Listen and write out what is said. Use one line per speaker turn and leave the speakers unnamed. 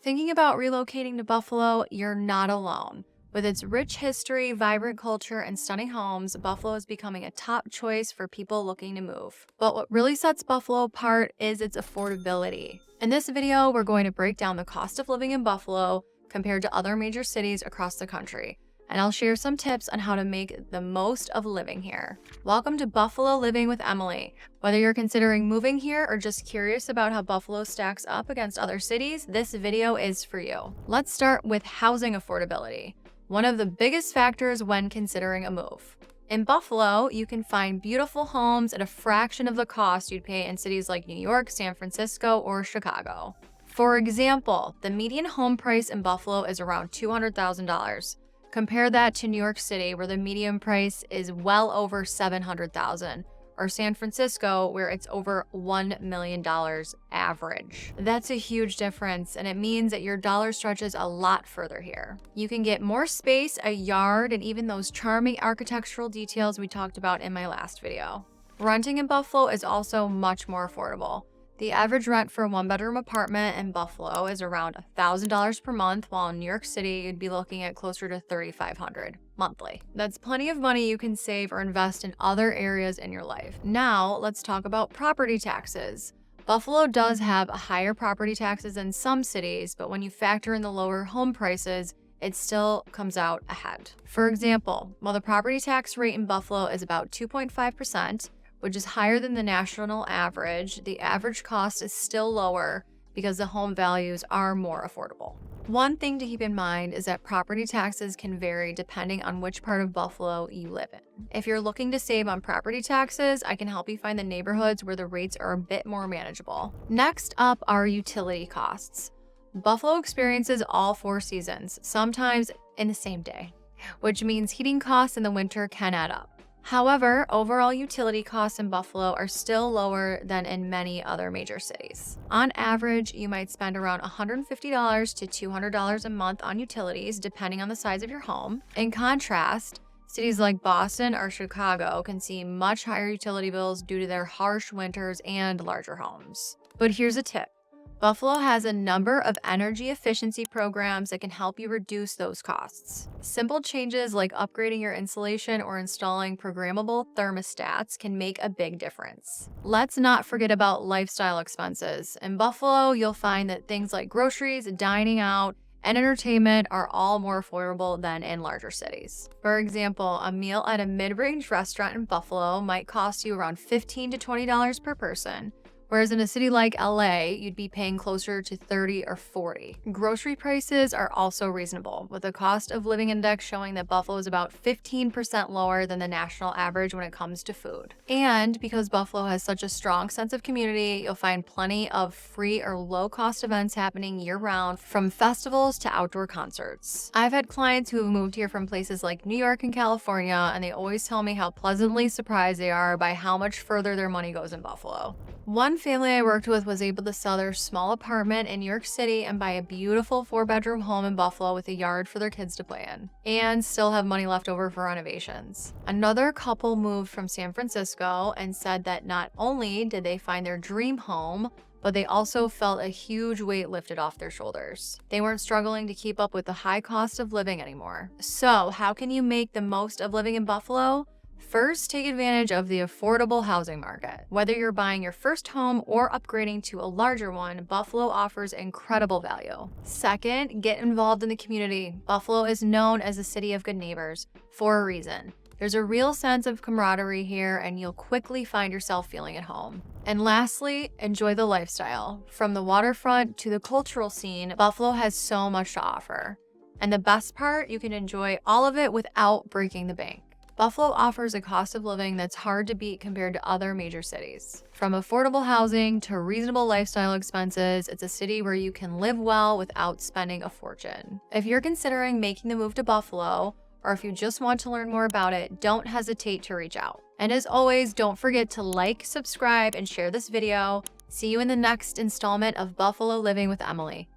thinking about relocating to Buffalo, you're not alone. With its rich history, vibrant culture, and stunning homes, Buffalo is becoming a top choice for people looking to move. But what really sets Buffalo apart is its affordability. In this video, we're going to break down the cost of living in Buffalo compared to other major cities across the country. And I'll share some tips on how to make the most of living here. Welcome to Buffalo Living with Emily. Whether you're considering moving here or just curious about how Buffalo stacks up against other cities, this video is for you. Let's start with housing affordability, one of the biggest factors when considering a move. In Buffalo, you can find beautiful homes at a fraction of the cost you'd pay in cities like New York, San Francisco, or Chicago. For example, the median home price in Buffalo is around $200,000. Compare that to New York City, where the median price is well over $700,000, or San Francisco, where it's over $1 million average. That's a huge difference, and it means that your dollar stretches a lot further here. You can get more space, a yard, and even those charming architectural details we talked about in my last video. Renting in Buffalo is also much more affordable. The average rent for a one-bedroom apartment in Buffalo is around $1,000 per month, while in New York City, you'd be looking at closer to $3,500 monthly. That's plenty of money you can save or invest in other areas in your life. Now, let's talk about property taxes. Buffalo does have higher property taxes than some cities, but when you factor in the lower home prices, it still comes out ahead. For example, while the property tax rate in Buffalo is about 2.5%, which is higher than the national average, the average cost is still lower because the home values are more affordable. One thing to keep in mind is that property taxes can vary depending on which part of Buffalo you live in. If you're looking to save on property taxes, I can help you find the neighborhoods where the rates are a bit more manageable. Next up are utility costs. Buffalo experiences all 4 seasons, sometimes in the same day, which means heating costs in the winter can add up. However, overall utility costs in Buffalo are still lower than in many other major cities. On average, you might spend around $150 to $200 a month on utilities, depending on the size of your home. In contrast, cities like Boston or Chicago can see much higher utility bills due to their harsh winters and larger homes. But here's a tip. Buffalo has a number of energy efficiency programs that can help you reduce those costs. Simple changes like upgrading your insulation or installing programmable thermostats can make a big difference. Let's not forget about lifestyle expenses. In Buffalo, you'll find that things like groceries, dining out, and entertainment are all more affordable than in larger cities. For example, a meal at a mid-range restaurant in Buffalo might cost you around $15 to $20 per person, whereas in a city like LA, you'd be paying closer to $30 or $40. Grocery prices are also reasonable, with the cost of living index showing that Buffalo is about 15% lower than the national average when it comes to food. And because Buffalo has such a strong sense of community, you'll find plenty of free or low-cost events happening year-round, from festivals to outdoor concerts. I've had clients who have moved here from places like New York and California, and they always tell me how pleasantly surprised they are by how much further their money goes in Buffalo. One family I worked with was able to sell their small apartment in New York City and buy a beautiful 4-bedroom home in Buffalo with a yard for their kids to play in, and still have money left over for renovations. Another couple moved from San Francisco and said that not only did they find their dream home, but they also felt a huge weight lifted off their shoulders. They weren't struggling to keep up with the high cost of living anymore. So, how can you make the most of living in Buffalo? First, take advantage of the affordable housing market. Whether you're buying your first home or upgrading to a larger one, Buffalo offers incredible value. Second, get involved in the community. Buffalo is known as a city of good neighbors for a reason. There's a real sense of camaraderie here, and you'll quickly find yourself feeling at home. And lastly, enjoy the lifestyle. From the waterfront to the cultural scene, Buffalo has so much to offer. And the best part, you can enjoy all of it without breaking the bank. Buffalo offers a cost of living that's hard to beat compared to other major cities. From affordable housing to reasonable lifestyle expenses, it's a city where you can live well without spending a fortune. If you're considering making the move to Buffalo, or if you just want to learn more about it, don't hesitate to reach out. And as always, don't forget to like, subscribe, and share this video. See you in the next installment of Buffalo Living with Emily.